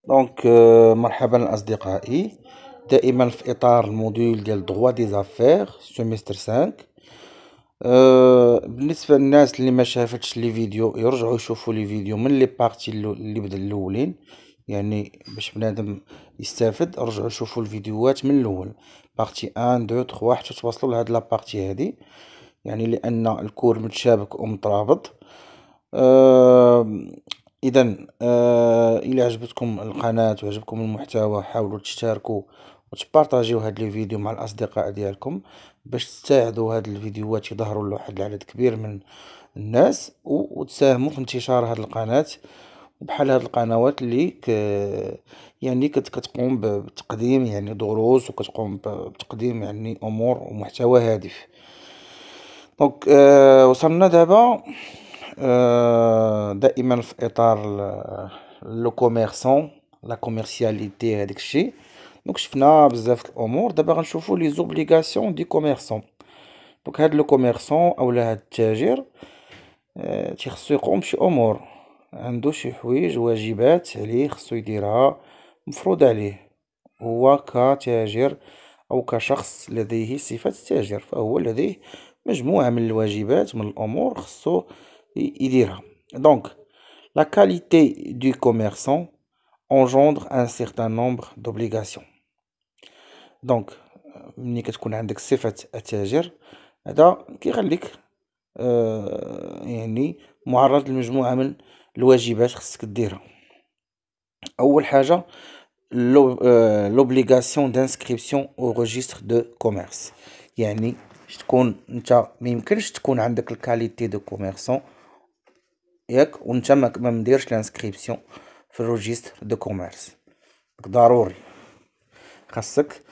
مرحبا أصدقائي. دائما في إطار الموديول ديال droit des affaires سيمستر 5. بالنسبة للناس اللي ما شافتش لي فيديو يرجعوا يشوفوا لي فيديو من لي بارتي اللي بدا الاولين، يعني باش بنادم يستافد. رجعوا يشوفوا الفيديوهات من الاول، بارتي 1 2 3 حتى توصلوا لهاد لابارتي هادي، يعني لان الكور متشابك ومترابط. اذا الى عجبتكم القناه وعجبكم المحتوى حاولوا تشتركوا وتبارطاجيو هاد لي فيديو مع الاصدقاء ديالكم باش تساعدوا هاد الفيديوهات يظهروا لواحد العدد كبير من الناس، وتساهموا في انتشار هاد القناه. وبحال هاد القنوات اللي يعني كتقوم بتقديم يعني دروس، وكتقوم بتقديم يعني امور ومحتوى هادف. دونك وصلنا دابا دائما في اطار لو كوميرسون، لا كوميرسياليتي، هذاك الشيء. دونك شفنا بزاف الامور. دابا غنشوفوا لي زوبليغاسيون دي كوميرسون. دونك هاد لو كوميرسون اولا هاد التاجر تيخصو يقوم بشي امور، عنده شي حوايج واجبات عليه خصو يديرها، مفروض عليه هو كتاجر او كشخص لديه صفة التاجر، فهو لديه مجموعة من الواجبات من الامور خصو يديرها. دونك la qualité du commerçant engendre un certain nombre d'obligations. دونك ملي كتكون عندك صفة التاجر، هذا كيخليك يعني معرض لمجموعة من الواجبات خصك ديرها. اول حاجة l'obligation d'inscription au registre de commerce، يعني تكون انت ميمكنش تكون عندك الكاليتي دو كوميرسون ياك وانت ما مديرش لانسكريبسيون في الروجيستر دو كوميرس. ضروري خاصك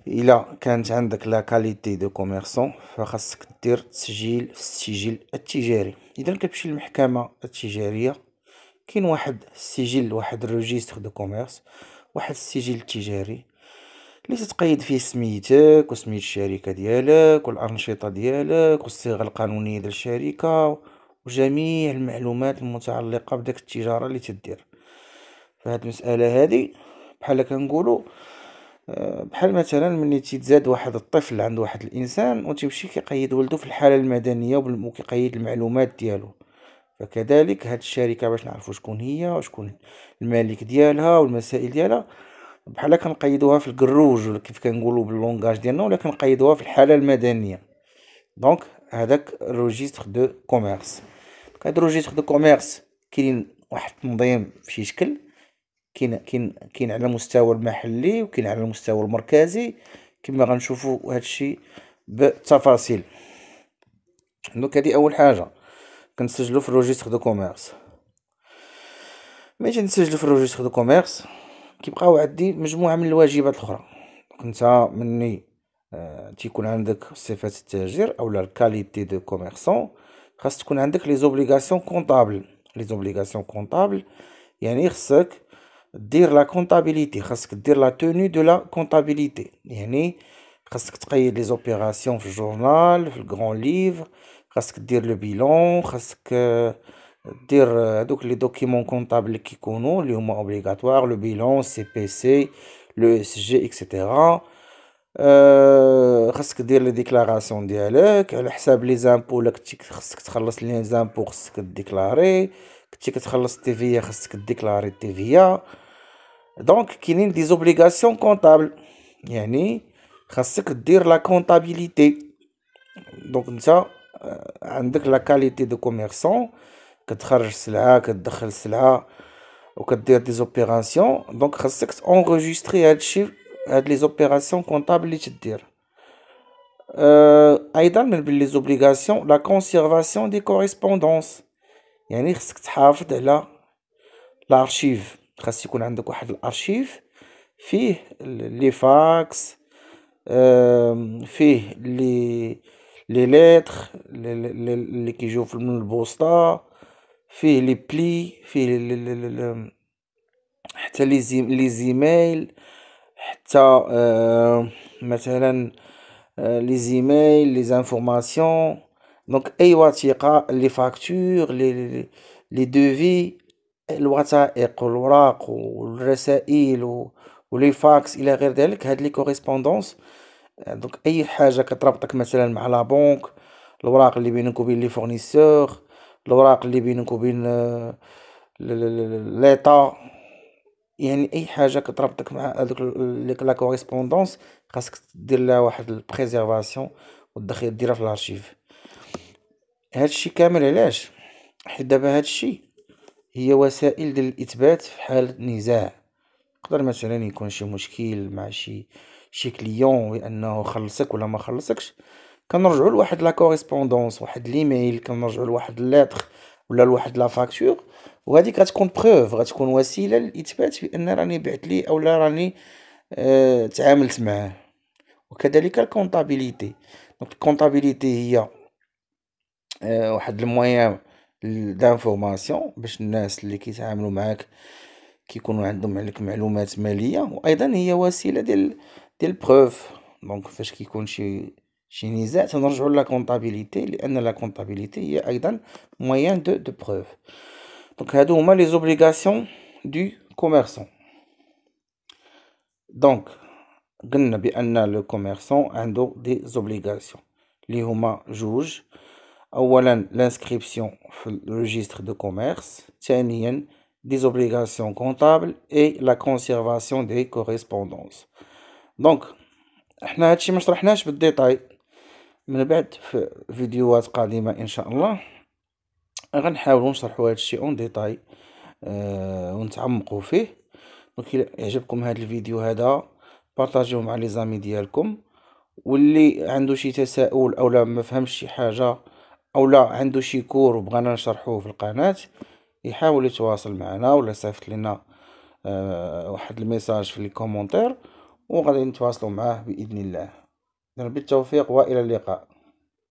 الا كانت عندك لا كاليتي دو كوميرسون فخاصك دير تسجيل في السجل التجاري. اذا كتمشي للمحكمة التجارية كاين واحد السجل، واحد الروجيستر دو كوميرس، واحد السجل التجاري اللي تتقيد فيه سميتك وسميت الشركة ديالك والأنشطة ديالك والصيغة القانونية ديال الشركة وجميع المعلومات المتعلقة بداك التجارة اللي تدير. فهاد المسألة هادي بحال كنقولو بحال مثلا ملي تيتزاد واحد الطفل عند واحد الانسان وتيمشي كيقيد ولدو في الحالة المدنية وكيقيد المعلومات ديالو، فكذلك هاد الشركة باش نعرفو شكون هي وشكون المالك ديالها والمسائل ديالها بحال كنقيدوها في الكروج ولا كيف كنقولوا باللونغاج ديالنا، ولا كنقيدوها في الحالة المدنية. دونك هذاك الروجيستر دو كوميرس. هاد الروجيستر دو كوميرس كاين واحد التنظيم في شي شكل، كاين على المستوى المحلي وكاين على المستوى المركزي كما غنشوفوا هادشي بالتفاصيل. دونك هادي اول حاجه كنسجلوا في الروجيستر دو كوميرس. ملي تنسجلوا في الروجيستر دو كوميرس كيبقاو عندي مجموعه من الواجبات الاخرى. انت مني تيكون عندك صفه التاجر اولا الكاليتي دو كوميرسون، خاص تكون عندك لي زوبليغاسيون كونطابل. لي زوبليغاسيون كونطابل يعني خصك دير لا كونطابيليتي، خاصك دير لا توني دو لا كونطابيليتي، يعني خاصك تقيد لي زوبيراسيون في الجورنال في الغران ليفر، خاصك دير لو بيلون، خاصك دير هادوك لي دوكيمون كونطابل اللي كيكونوا اللي هما اوبليغاتوار، لو بيلون سي بي سي لو اس جي اكسيتيرا. خاصك دير لي ديكلاراسيون ديالك على حساب لي زامبو. لا كنتي خاصك تخلص لي زامبو خاصك ديكلاري، كنتي كتخلص التيفيا خاصك ديكلاري التيفيا. دونك كاينين دي زوبليغاسيون كونطابل، يعني خاصك دير لا كونطابيليتي. دونك انت عندك لا كاليتي دو كوميرسون، كتخرج سلعه كتدخل السلعه وكدير دي زوبيراسيون. دونك خاصك تونغوجيستري هادشي، هاد لي زوبيراسيون كونطابل اللي تدير. ايضا من بين لي زوبليغاسيون لا كونسيرفاسيون دي كوريسبوندونس، يعني خصك تحافظ على الارشيف. خاص يكون عندك واحد الارشيف فيه لي فاكس، فيه لي ليتر اللي كيجيو من البوسطة، فيه لي بلي، فيه حتى لي زيميل، حتى مثلا لي زيميل لي زانفورماسيون. دونك اي وثيقه، لي فاكتور، لي دوفي، الوثائق والأوراق والرسائل ولي فاكس إلى غير ذلك. هاد لي كوريسبوندونس دوك أي حاجة كتربطك مثلا مع لا بنك، الأوراق اللي بينك وبين لي فورنيسور، الأوراق اللي بينك وبين ليطا، يعني أي حاجة كتربطك مع هادوك لا كوريسبوندونس خاصك دير لها واحد البريزيرفاسيون ديرها في الارشيف. هادشي كامل علاش؟ حيت دابا هادشي هي وسائل ديال الإثبات في حالة نزاع. يقدر مثلا يكون شي مشكل مع شي كليون بأنه خلصك ولا ما خلصكش، كنرجعو لواحد لا كوريسبوندونس، واحد ليميل، كنرجعو لواحد اللتر ولا لواحد لا فاكتور، وهادي كتكون بروف، غتكون وسيلة للإثبات بأن راني بعت ليه أولا راني تعاملت معاه. وكذلك الكونطابيليتي. دونك الكونطابيليتي هي واحد المويان دانفورماسيون باش الناس اللي كيتعاملوا معاك كيكونوا عندهم عليك معلومات مالية، وايضا هي وسيلة ديال بروف. دونك فاش كيكون شي نزاع تنرجعوا لا كونطابيليتي، لان لا كونطابيليتي هي ايضا مويان دو بروف. دونك هادو هما لي زوبليغاسيون دو كوميرسون. دونك قلنا بان لو كوميرسون عنده دي زوبليغاسيون اللي هما جوج. اولا لانسكريبسيون في الريجستر دو كوميرس، ثانيا des obligations comptables et la conservation des correspondances. دونك احنا هادشي ما شرحناش بالديتاي، من بعد في فيديوهات قادمة ان شاء الله غنحاولوا نشرحوا هادشي اون ديتاي ونتعمقوا فيه. دونك الى عجبكم هاد الفيديو هذا بارطاجيوه مع لي زامي ديالكم، واللي عنده شي تساؤل اولا ما فهمش شي حاجه اولا عنده شي كور وبغانا نشرحوه في القناه يحاول يتواصل معنا ولا يصيفط لنا واحد الميساج في لي كومونتير وغادي نتواصلوا معاه باذن الله. بالتوفيق والى اللقاء.